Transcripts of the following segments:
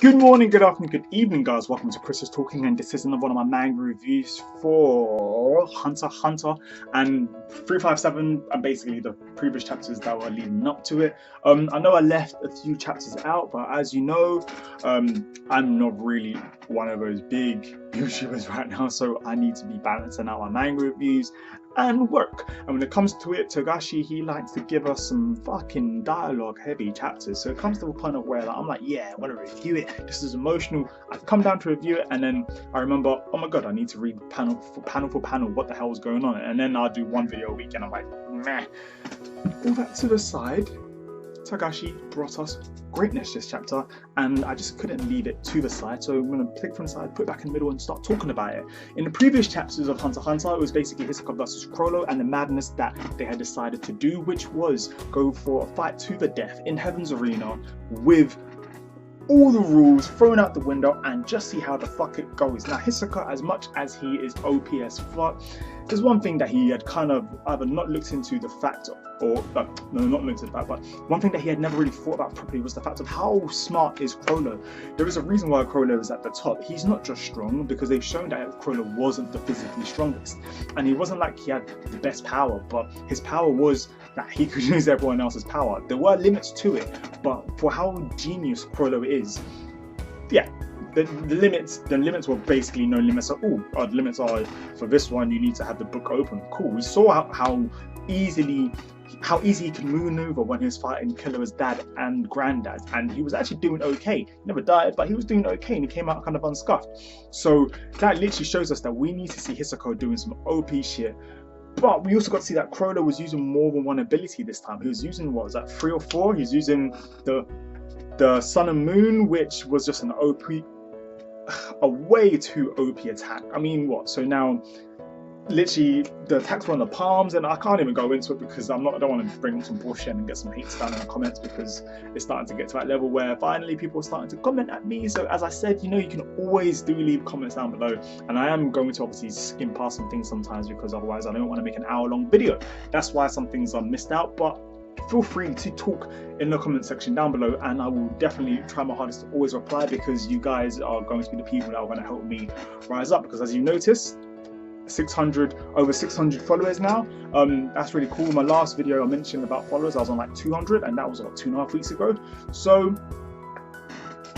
Good morning, good afternoon, good evening, guys. Welcome to chrisIsTalkin, and this is another one of my manga reviews for Hunter x Hunter and 357, and basically the previous chapters that were leading up to it. I know I left a few chapters out, but as you know, I'm not really one of those big YouTubers right now, so I need to be balancing out my manga reviews and work. And when it comes to it, Togashi, he likes to give us some fucking dialogue heavy chapters, so it comes to a point of where I'm like, yeah, I want to review it, this is emotional, I come down to review it, and then I remember, oh my god, I need to read panel for panel what the hell is going on, and then I'll do one video a week and I'm like, meh. All that to the side, Togashi brought us greatness this chapter, and I just couldn't leave it to the side, so I'm going to pick from the side, put it back in the middle and start talking about it. In the previous chapters of Hunter x Hunter, it was basically Hisoka versus Chrollo and the madness that they had decided to do, which was go for a fight to the death in Heaven's Arena with all the rules thrown out the window and just see how the fuck it goes. Now Hisoka, as much as he is OP as fuck, there's one thing that he had kind of either not looked into the fact of, or no, not looked at that, but one thing that he had never really thought about properly was the fact of how smart is Chrollo. There is a reason why Chrollo is at the top. He's not just strong, because they've shown that Chrollo wasn't the physically strongest, and he wasn't like he had the best power, but his power was that he could use everyone else's power. There were limits to it, but for how genius Chrollo is, yeah, the limits were basically no limits at all. The limits are, for this one you need to have the book open. Cool. We saw how easy he could maneuver when he was fighting Killer's dad and granddad, and he was actually doing okay. He never died, but he was doing okay, and he came out kind of unscuffed. So that literally shows us that we need to see Hisoka doing some OP shit. But we also got to see that Chrollo was using more than one ability this time. He was using, what was that, 3 or 4? He was using the Sun and Moon, which was just an OP, a way too OP attack. I mean, what? So now, literally, the attacks were on the palms, and I can't even go into it because I don't want to bring some bullshit and get some hate down in the comments, because it's starting to get to that level where finally people are starting to comment at me. So as I said, you know, you can always leave comments down below, and I am going to obviously skim past some things sometimes, because otherwise I don't want to make an hour-long video. That's why some things are missed out, but feel free to talk in the comment section down below, and I will definitely try my hardest to always reply, because you guys are going to be the people that are going to help me rise up. Because as you notice, over 600 followers now. That's really cool. My last video I mentioned about followers, I was on like 200, and that was like 2.5 weeks ago. So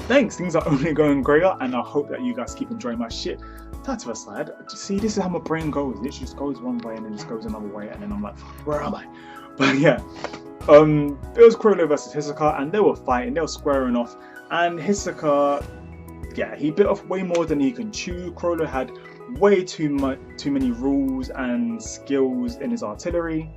thanks, things are only going greater, and I hope that you guys keep enjoying my shit. That to the side, see, this is how my brain goes. It just goes one way and then just goes another way, and then I'm like, where am I? But yeah, it was Chrollo versus Hisoka, and they were fighting, they were squaring off, and Hisoka, yeah, he bit off way more than he can chew. Chrollo had way too many rules and skills in his artillery.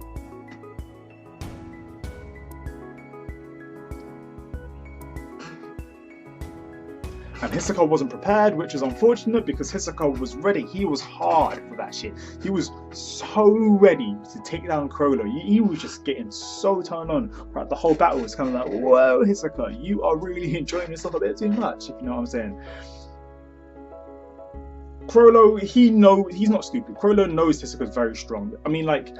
And Hisoka wasn't prepared, which is unfortunate, because Hisoka was ready. He was hard for that shit. He was so ready to take down Chrollo. He was just getting so turned on throughout the whole battle. It's kind of like, whoa, Hisoka, you are really enjoying yourself a bit too much, if you know what I'm saying. Chrollo, he's not stupid. Chrollo knows Hisoka's very strong. I mean, like,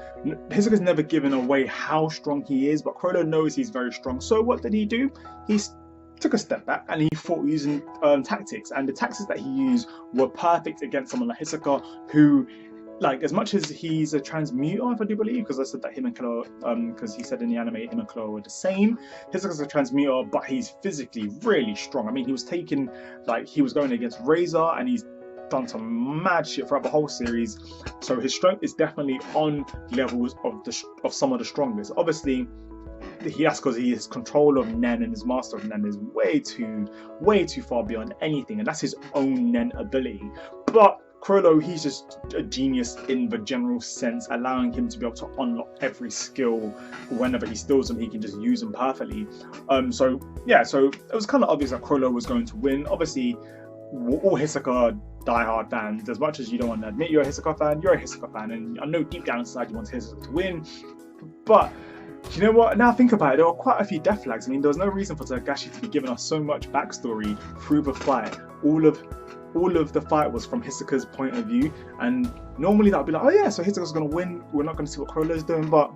Hisoka's never given away how strong he is, but Chrollo knows he's very strong. So what did he do? He took a step back and he fought using tactics, and the tactics that he used were perfect against someone like Hisoka, who, like, as much as he's a transmuter, if I do believe, because I said that him and Chrollo, because he said in the anime him and Chrollo were the same. Hisoka's a transmuter, but he's physically really strong. I mean, he was taking, like, he was going against Razor, and he's done some mad shit throughout the whole series. So his strength is definitely on levels of some of the strongest. Obviously, that's because his control of Nen and his master of Nen is way too far beyond anything, and that's his own Nen ability. But Chrollo, he's just a genius in the general sense, allowing him to be able to unlock every skill. Whenever he steals them, he can just use them perfectly. So yeah, so it was kind of obvious that Chrollo was going to win. Obviously, all Hisoka diehard fans, as much as you don't want to admit you're a Hisoka fan, you're a Hisoka fan, and I know deep down inside you want Hisoka to win. But you know what? Now think about it, there were quite a few death flags. I mean, there was no reason for Togashi to be giving us so much backstory through the fight. All of the fight was from Hisoka's point of view, and normally that would be like, oh yeah, so Hisoka's gonna win. We're not gonna see what Chrollo's doing. But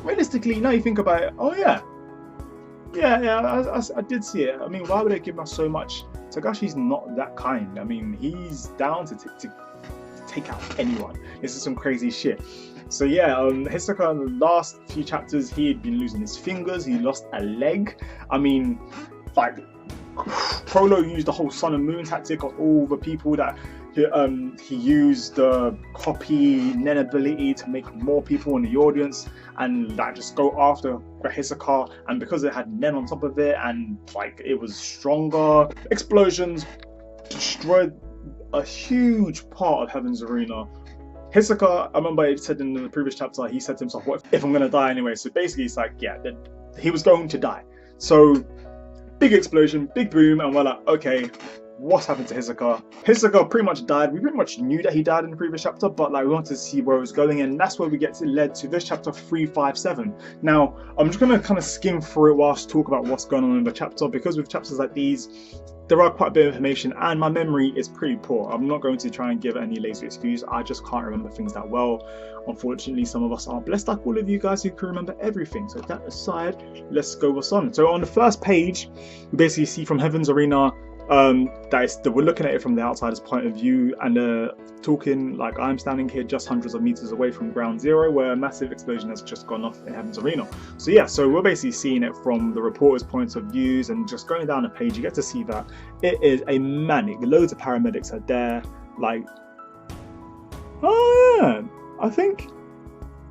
realistically, now you think about it, oh yeah, I did see it. I mean, why would they give us so much? Togashi's not that kind. I mean, he's down to take out anyone. This is some crazy shit. So yeah, Hisoka in the last few chapters, he had been losing his fingers. He lost a leg. I mean, like, Chrollo used the whole sun and moon tactic on all the people that he used the copy Nen ability to make more people in the audience and like just go after Hisoka, and because it had Nen on top of it and like it was stronger, explosions destroyed a huge part of Heaven's Arena. Hisoka, I remember it said in the previous chapter, he said to himself, what if I'm gonna die anyway? So basically it's like, yeah, he was going to die. So big explosion, big boom, and we're like, okay, what's happened to Hisoka? Hisoka pretty much died. We pretty much knew that he died in the previous chapter, but like we wanted to see where it was going, and that's where we led to this chapter 357. Now, I'm just gonna kind of skim through it whilst talk about what's going on in the chapter, because with chapters like these, there are quite a bit of information, and my memory is pretty poor. I'm not going to try and give any lazy excuse. I just can't remember things that well. Unfortunately, some of us aren't blessed like all of you guys who can remember everything. So that aside, let's go what's on. So on the first page, we basically see from Heaven's Arena, that we're looking at it from the outsider's point of view, and talking like I'm standing here just hundreds of meters away from ground zero where a massive explosion has just gone off in Heaven's Arena. So yeah, so we're basically seeing it from the reporter's points of views, and just going down the page you get to see that it is a manic. Loads of paramedics are there, like, oh yeah, I think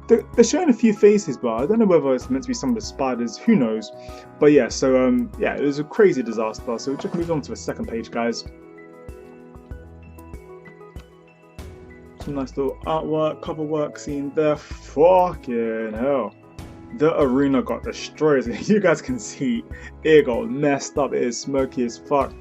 they're showing a few faces, but I don't know whether it's meant to be some of the spiders, who knows. But yeah, so yeah, it was a crazy disaster. So just move on to the second page, guys. Some nice little artwork, cover work scene there. Fucking hell, the arena got destroyed. You guys can see it got messed up. It is smoky as fuck.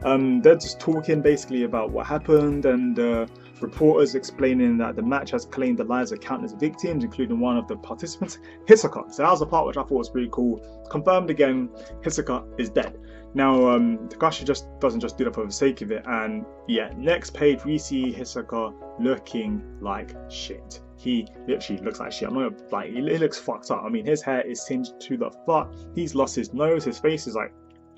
They're just talking basically about what happened, and reporters explaining that the match has claimed the lives of countless victims, including one of the participants, Hisoka. So that was the part which I thought was pretty cool. Confirmed again, Hisoka is dead. Now, Togashi just doesn't just do that for the sake of it, and yeah, next page we see Hisoka looking like shit. He literally looks like shit. I'm not like, he looks fucked up. I mean, his hair is singed to the fuck. He's lost his nose. His face is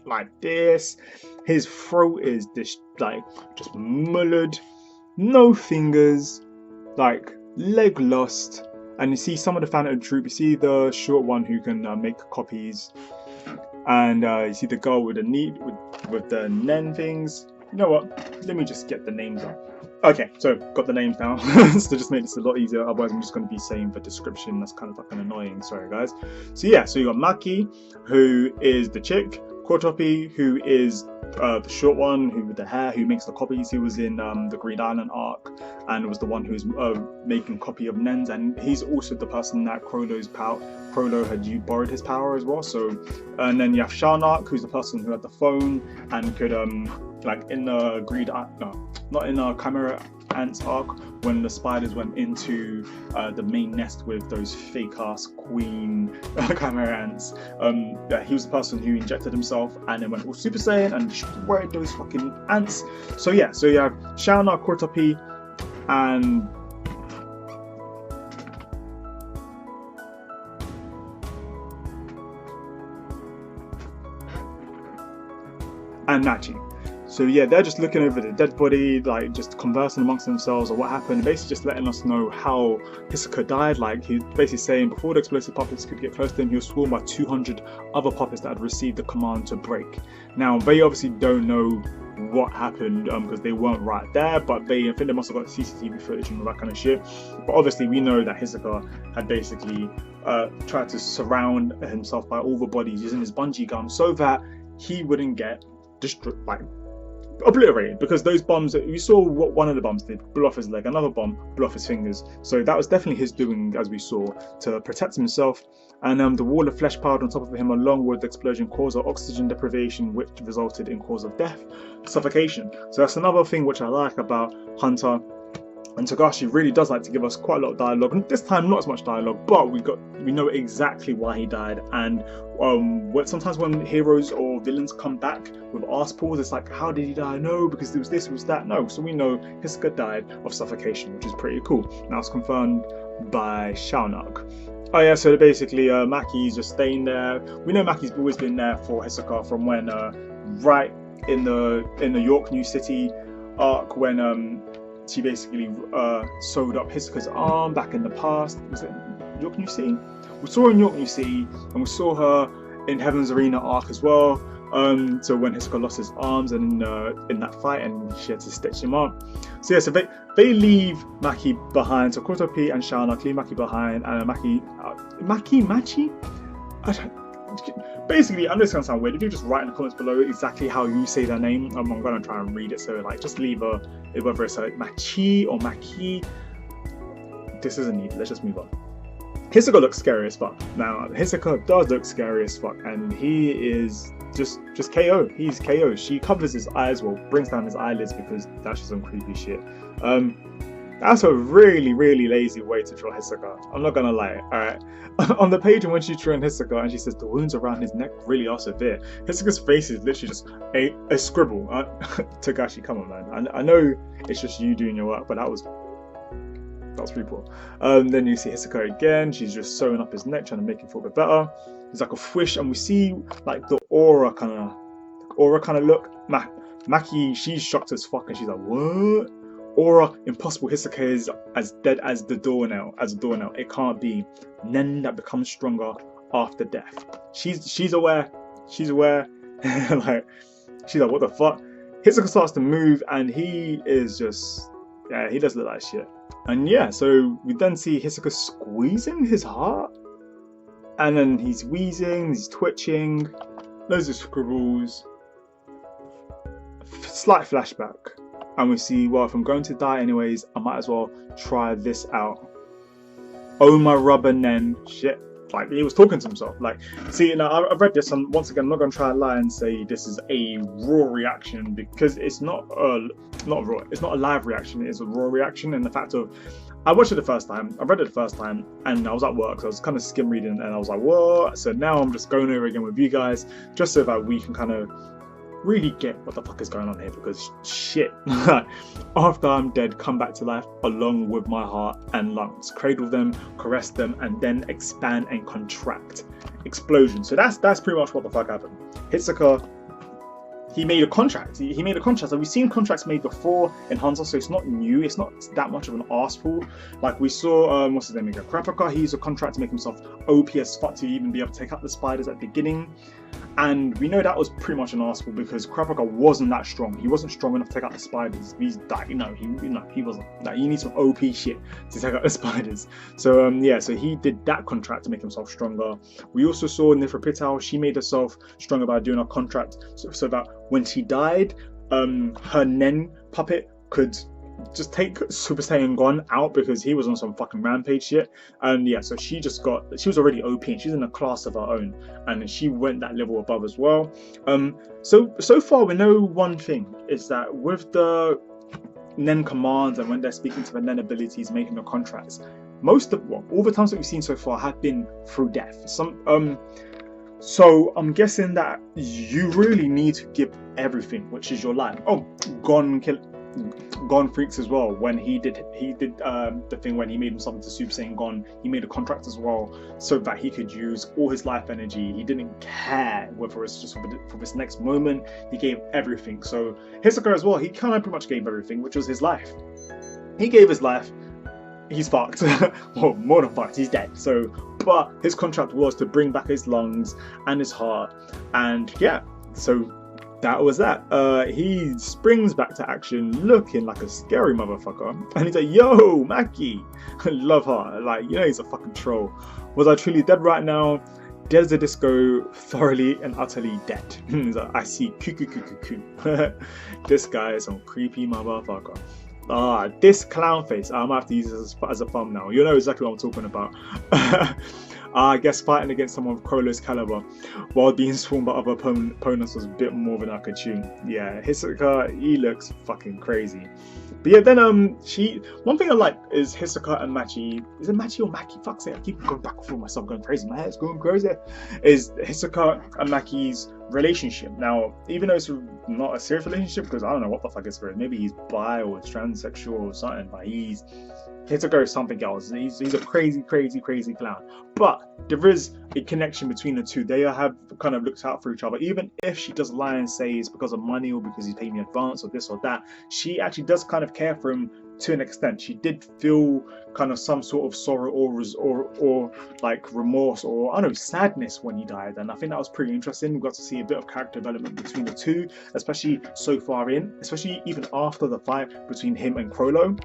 like this. His throat is this just mullered. No fingers, like leg lost, and you see some of the Phantom Troop. You see the short one who can make copies, and you see the girl with the Nen things. You know what? Let me just get the names up. Okay, so got the names now, so just make this a lot easier. Otherwise, I'm just going to be saying the description. That's kind of fucking annoying. Sorry, guys. So yeah, so you got Machi, who is the chick. Kotopi, who is the short one, who with the hair, who makes the copies. He was in the Green Island arc, and was the one who's making copy of Nen's, and he's also the person that Chrollo had borrowed his power as well. So, and then you have Sharnak, who's the person who had the phone and could like in the not in the Chimera Ants arc, when the spiders went into the main nest with those fake ass queen Chimera Ants. He was the person who injected himself and then went all Super Saiyan and destroyed those fucking ants. So yeah, so you have Shauna, Kotopi, and Machi. So yeah, they're just looking over the dead body, like just conversing amongst themselves or what happened, basically just letting us know how Hisoka died. Like he's basically saying before the explosive puppets could get close to him, he was swarmed by 200 other puppets that had received the command to break. Now they obviously don't know what happened because they weren't right there, but I think they must have got CCTV footage and all that kind of shit. But obviously we know that Hisoka had basically tried to surround himself by all the bodies using his bungee gun so that he wouldn't get obliterated, because those bombs, we saw what one of the bombs did, blew off his leg, another bomb blew off his fingers. So that was definitely his doing, as we saw, to protect himself. And the wall of flesh piled on top of him along with the explosion caused oxygen deprivation, which resulted in cause of death, suffocation. So that's another thing which I like about Hunter. And Togashi really does like to give us quite a lot of dialogue, and this time not as much dialogue, but we know exactly why he died. And sometimes when heroes or villains come back with ask pulls, it's like, how did he die? No, because there was this, was that. No, so we know Hisoka died of suffocation, which is pretty cool. Now it's confirmed by Shaunag. Oh yeah, so basically Machi's just staying there. We know Machi's always been there for Hisoka from when right in the York New City arc, when she basically sewed up Hisoka's arm back in the past. Was it York New City? We saw her in York New City, and we saw her in Heaven's Arena arc as well. So when Hisoka lost his arms and in that fight, and she had to stitch him up. So yeah, so they leave Machi behind. So Chrollo P and Shanak leave Machi behind, and Machi. Basically, I know it's gonna sound weird. If you just write in the comments below exactly how you say their name, I'm gonna try and read it. So like, just leave whether it's like Machi or Machi. This isn't needed. Let's just move on. Hisoka looks scary as fuck. Now, Hisoka does look scary as fuck, and he is just KO. He's KO. She covers his eyes, well, brings down his eyelids because that's just some creepy shit. That's a really, really lazy way to draw Hisoka. I'm not gonna lie. Alright. On the page when she's drawing Hisoka and she says the wounds around his neck really are severe, Hisoka's face is literally just a scribble. Togashi, come on, man. I know it's just you doing your work, but that was pretty poor. Then you see Hisoka again. She's just sewing up his neck, trying to make him feel a bit better. There's like a swish, and we see like the aura kind of look. Machi, she's shocked as fuck, and she's like, "What? Aura? Impossible. Hisoka is as dead as the doornail. It can't be. Nen that becomes stronger after death." She's aware. Like, she's like, "What the fuck?" Hisoka starts to move, and he is just, yeah, he does look like shit. And yeah, so we then see Hisoka squeezing his heart, and then he's wheezing, he's twitching, loads of scribbles, slight flashback, and we see, well, if I'm going to die anyways, I might as well try this out. Oh my rubber nen, shit. Like, he was talking to himself. Like, see, now I've read this, and once again, I'm not going to try and lie and say this is a raw reaction, because it's not raw. It's not a live reaction. It's a raw reaction. And the fact of, I watched it the first time. I read it the first time, and I was at work, so I was kind of skim reading, and I was like, what? So now I'm just going over again with you guys, just so that we can kind of really get what the fuck is going on here, because shit. After I'm dead, come back to life along with my heart and lungs, cradle them, caress them, and then expand and contract. Explosion. So that's pretty much what the fuck happened. Hisoka, he made a contract. He made a contract. So we've seen contracts made before in Hunter, so it's not new. It's not that much of an arsepool. Like we saw, what's his name again? Kurapika, he used a contract to make himself OP as fuck to even be able to take out the spiders at the beginning. And we know that was pretty much an arsepool because Kurapika wasn't that strong. He wasn't strong enough to take out the spiders. He's like, he wasn't. Like, you need some OP shit to take out the spiders. So yeah, so he did that contract to make himself stronger. We also saw Neferpitou, she made herself stronger by doing a contract so that when she died, her Nen puppet could just take Super Saiyan Gon out because he was on some fucking rampage shit. And yeah, so she was already OP and she's in a class of her own, and she went that level above as well. So far we know one thing, is that with the Nen commands and when they're speaking to the Nen abilities, making the contracts, all the times that we've seen so far have been through death. So I'm guessing that you really need to give everything, which is your life. Oh, Gon freaks as well. When he did the thing when he made himself into Super Saiyan Gon, he made a contract as well so that he could use all his life energy. He didn't care whether it's just for this next moment. He gave everything. So Hisoka as well, he kind of pretty much gave everything, which was his life. He gave his life. He's fucked. Well, more than fucked. He's dead. So, but his contract was to bring back his lungs and his heart, and yeah. So that was that. He springs back to action looking like a scary motherfucker, and he's like, yo, Machi. Love her. Like, you know, he's a fucking troll. Was I truly dead right now? Dead as a disco, thoroughly and utterly dead. He's like, I see. This guy is some creepy motherfucker. This clown face. I might have to use this as a thumbnail. You know exactly what I'm talking about. I guess fighting against someone of Chrollo's caliber while being swarmed by other opponents was a bit more than I could tune. Yeah, Hisoka, he looks fucking crazy. But yeah, then one thing I like is Hisoka and Machi. Is it Machi or Maki? Fuck's sake, I keep going back and forth myself, going crazy. My head's going crazy. Is Hisoka and Machi's relationship. Now, even though it's not a serious relationship, because I don't know what the fuck it's for. Maybe he's bi or transsexual or something, but he's here to go something else. He's a crazy clown. But there is a connection between the two. They have kind of looked out for each other. Even if she does lie and say it's because of money or because he's paying me advance or this or that, she actually does kind of care for him to an extent. She did feel kind of some sort of sorrow or like remorse or I don't know, sadness when he died, and I think that was pretty interesting. We got to see a bit of character development between the two, especially so far in, especially even after the fight between him and Chrollo.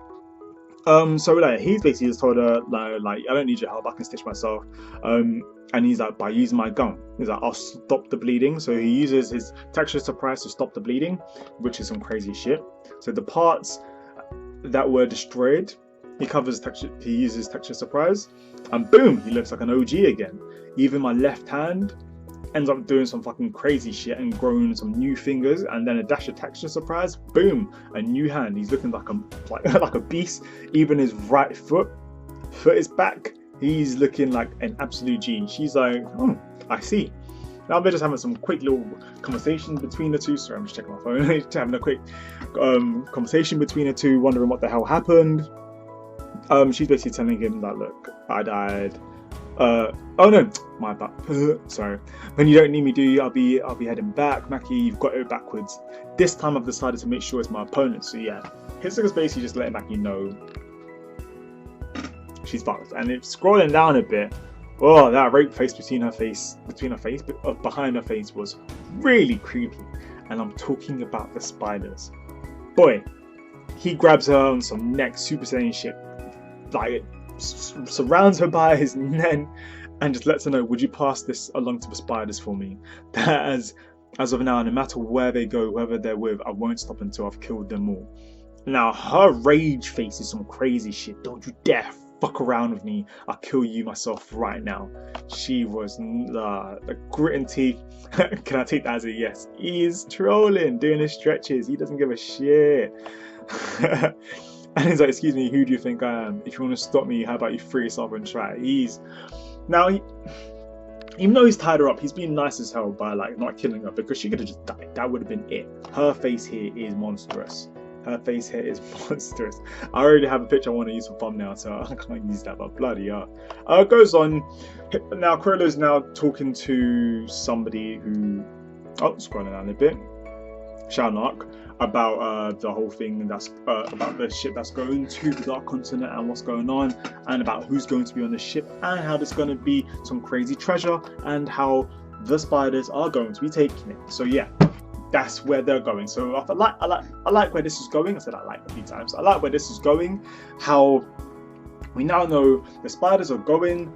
So like he's basically just told her like I don't need your help, I can stitch myself. And he's like, by using my gun, he's like, I'll stop the bleeding. So he uses his texture surprise to stop the bleeding, which is some crazy shit. So the parts that were destroyed, he uses texture surprise, and boom, he looks like an OG again. Even my left hand ends up doing some fucking crazy shit and growing some new fingers, and then a dash of texture surprise, boom, a new hand. He's looking like a beast. Even his right foot is back. He's looking like an absolute G. She's like, I see. Now they're just having some quick little conversation between the two. Sorry, I'm just checking my phone. Just having a quick conversation between the two, wondering what the hell happened. She's basically telling him that, look, I died. Oh no, my bad. Sorry. When you don't need me, do you? I'll be heading back. Maki, you've got it backwards. This time I've decided to make sure it's my opponent. So yeah, Hisoka's basically just letting Maki know she's fucked. And it's scrolling down a bit. Oh, that rape face behind her face was really creepy. And I'm talking about the spiders. Boy, he grabs her on some neck Super Saiyan shit, like surrounds her by his neck and just lets her know, would you pass this along to the spiders for me? That as of now, no matter where they go, whoever they're with, I won't stop until I've killed them all. Now her rage face is some crazy shit. Don't you dare fuck around with me, I'll kill you myself right now. She was the gritting teeth. Can I take that as a yes? He's trolling, doing his stretches. He doesn't give a shit. And he's like, excuse me, who do you think I am? If you want to stop me, how about you free yourself and try it? Even though he's tied her up, he's being nice as hell by like not killing her, because she could have just died. That would have been it. Her face here is monstrous. Her face here is monstrous. I already have a picture I want to use for thumbnail, so I can't use that, but bloody hell. It goes on. Now Chrollo's now talking to somebody who, scrolling down a bit, Shalnark, about the whole thing that's about the ship that's going to the Dark Continent and what's going on, and about who's going to be on the ship, and how there's going to be some crazy treasure, and how the spiders are going to be taking it. So yeah, that's where they're going. So I like where this is going. I said I like a few times. I like where this is going. How we now know the spiders are going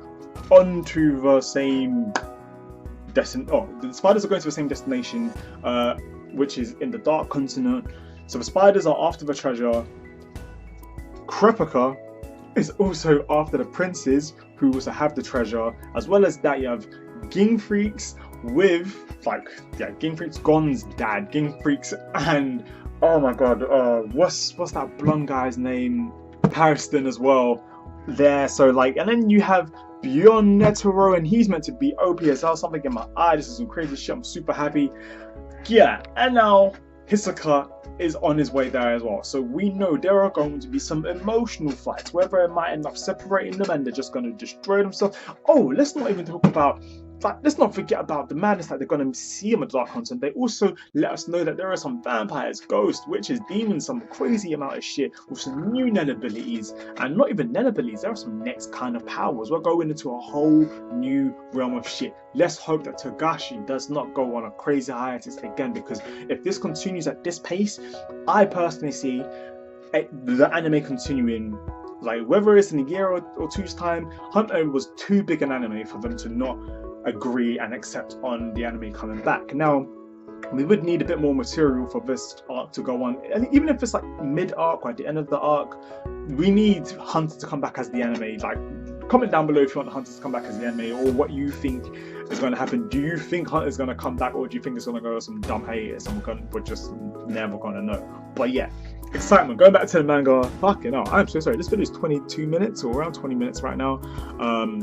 onto the same the spiders are going to the same destination, which is in the Dark Continent. So the spiders are after the treasure. Krepika is also after the princes who also have the treasure. As well as that, you have Ging Freaks with Ging Freaks, Gon's dad, Ging Freaks, and oh my god, what's that blonde guy's name? Pariston as well. There, so like, and then you have Beyond Netero, and he's meant to be OP as hell. Something in my eye. This is some crazy shit. I'm super happy. Yeah, and now Hisoka is on his way there as well. So we know there are going to be some emotional fights, whether it might end up separating them and they're just going to destroy themselves. Oh, let's not even talk about, let's not forget about the madness that they're going to see on the Dark Continent. They also let us know that there are some vampires, ghosts, witches, demons, some crazy amount of shit with some new Nen abilities, and not even Nen abilities, there are some next kind of powers. We're going into a whole new realm of shit. Let's hope that Togashi does not go on a crazy hiatus again, because if this continues at this pace, I personally see the anime continuing. Like, whether it's in a year or two's time, Hunter was too big an anime for them to not agree and accept on the anime coming back. Now, we would need a bit more material for this arc to go on, and even if it's like mid-arc or at the end of the arc, we need Hunter to come back as the anime. Like, comment down below if you want Hunter to come back as the anime, or what you think is going to happen. Do you think Hunter's going to come back, or do you think it's going to go some dumb hiatus and we're just never going to know? But yeah, excitement. Going back to the manga, fucking hell, I'm so sorry. This video is 22 minutes or around 20 minutes right now.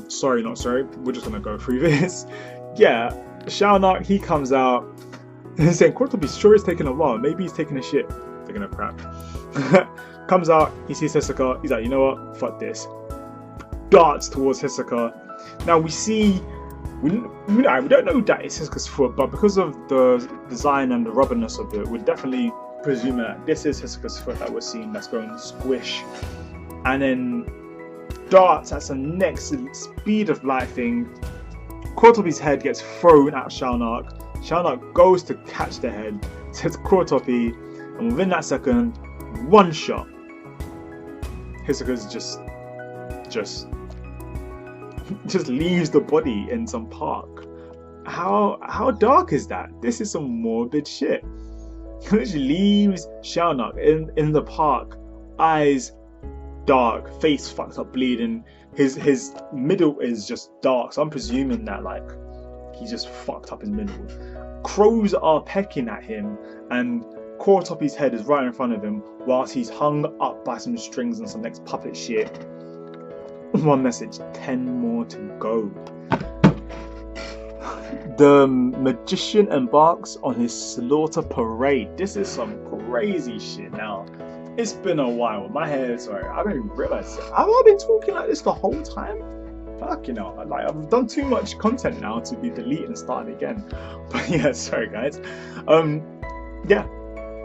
Sorry, not sorry. We're just going to go through this. Yeah, Shaonak, he comes out. He's saying, Kurtobi's sure is taking a while. Maybe he's taking a shit. Taking a crap. Comes out, he sees Hisoka. He's like, you know what? Fuck this. Darts towards Hisoka. Now we see, we don't know that it's Hisoka's foot, but because of the design and the rubberness of it, we're definitely presuming that this is Hisoka's foot that we're seeing that's going squish. And then darts at some next speed of light thing. Kurtobi's head gets thrown at Shaonak. Shaonak goes to catch the head, says Kurtobi, and within that second, one shot. Hisoka's just leaves the body in some park. How dark is that? This is some morbid shit. He literally leaves Shaonak in the park, eyes dark, face fucked up, bleeding. His middle is just dark, so I'm presuming that like he just fucked up his middle. Crows are pecking at him, and Kurtobi's head is right in front of him, whilst he's hung up by some strings and some next puppet shit. One message, 10 more to go. The magician embarks on his slaughter parade. This is some crazy shit now. It's been a while. My hair, sorry, I don't even realize. Have I been talking like this the whole time? Fuck, you know, like I've done too much content now to be deleted and started again. But yeah, sorry guys. Yeah,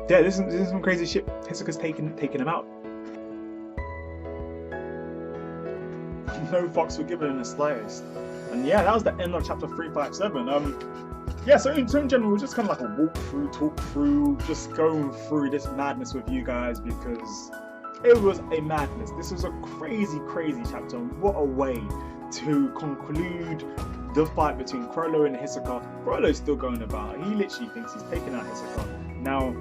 this is some crazy shit. Hisoka's taking him out. No fucks were given in the slightest. And yeah, that was the end of chapter 357. Yeah, so in general, just kind of like a walkthrough, talk through, just going through this madness with you guys, because it was a madness. This was a crazy, crazy chapter. What a way to conclude the fight between Chrollo and Hisoka. Chrollo's still going about. He literally thinks he's taking out Hisoka. Now,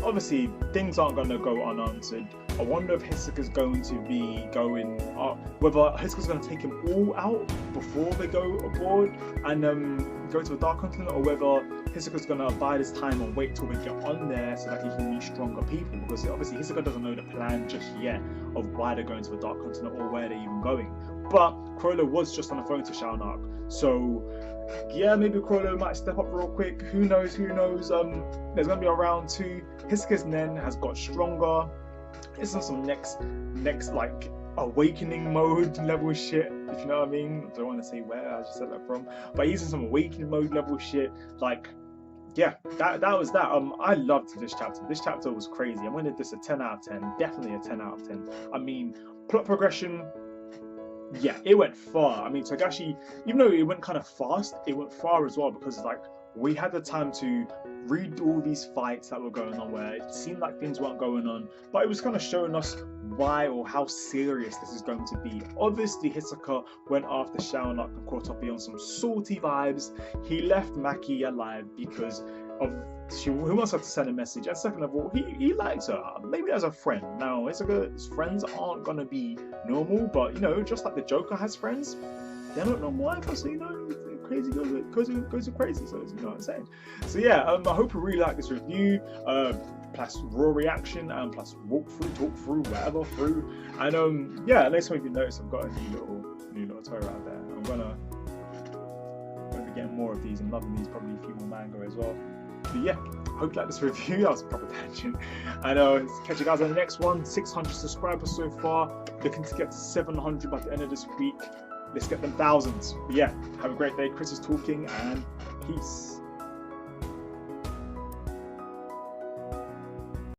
obviously, things aren't going to go unanswered. I wonder if Hisoka's going to be going up, whether Hisoka's going to take him all out before they go aboard and go to a dark continent, or whether Hisoka's going to abide his time and wait till we get on there so that he can meet stronger people, because obviously Hisoka doesn't know the plan just yet of why they're going to a dark continent or where they're even going. But Chrollo was just on the phone to Shaonak, so yeah, maybe Chrollo might step up real quick. Who knows? There's going to be a round 2. Hisoka's Nen has got stronger. This is some next like awakening mode level shit, if you know what I mean. I don't want to say where I just said that from, but he's in some awakening mode level shit. Like, yeah, that was that. I loved this chapter. This chapter was crazy. I'm gonna give this a 10 out of 10. Definitely a 10 out of 10. I mean, plot progression, yeah, it went far. I mean, Togashi, even though it went kind of fast, it went far as well, because like we had the time to read all these fights that were going on where it seemed like things weren't going on, but it was kind of showing us why or how serious this is going to be. Obviously, Hisoka went after Shaonak and Kurtobi on some salty vibes. He left Maki alive because of he wants her to send a message, and second of all, he likes her, maybe as a friend. Now, Hisoka's friends aren't gonna be normal, but you know, just like the Joker has friends, they're not normal either, so you know, crazy goes crazy, so you know what I'm saying. So yeah, I hope you really like this review, plus raw reaction, and plus walkthrough, talk through, whatever through, and yeah, next time if you notice, I've got a new little toy out there. I'm gonna be getting more of these and loving these, probably a few more manga as well. But yeah, hope you like this review. That was a proper tangent. And catch you guys on the next one. 600 subscribers so far, looking to get to 700 by the end of this week. Let's get them thousands. But yeah, have a great day. Chris is talking, and peace.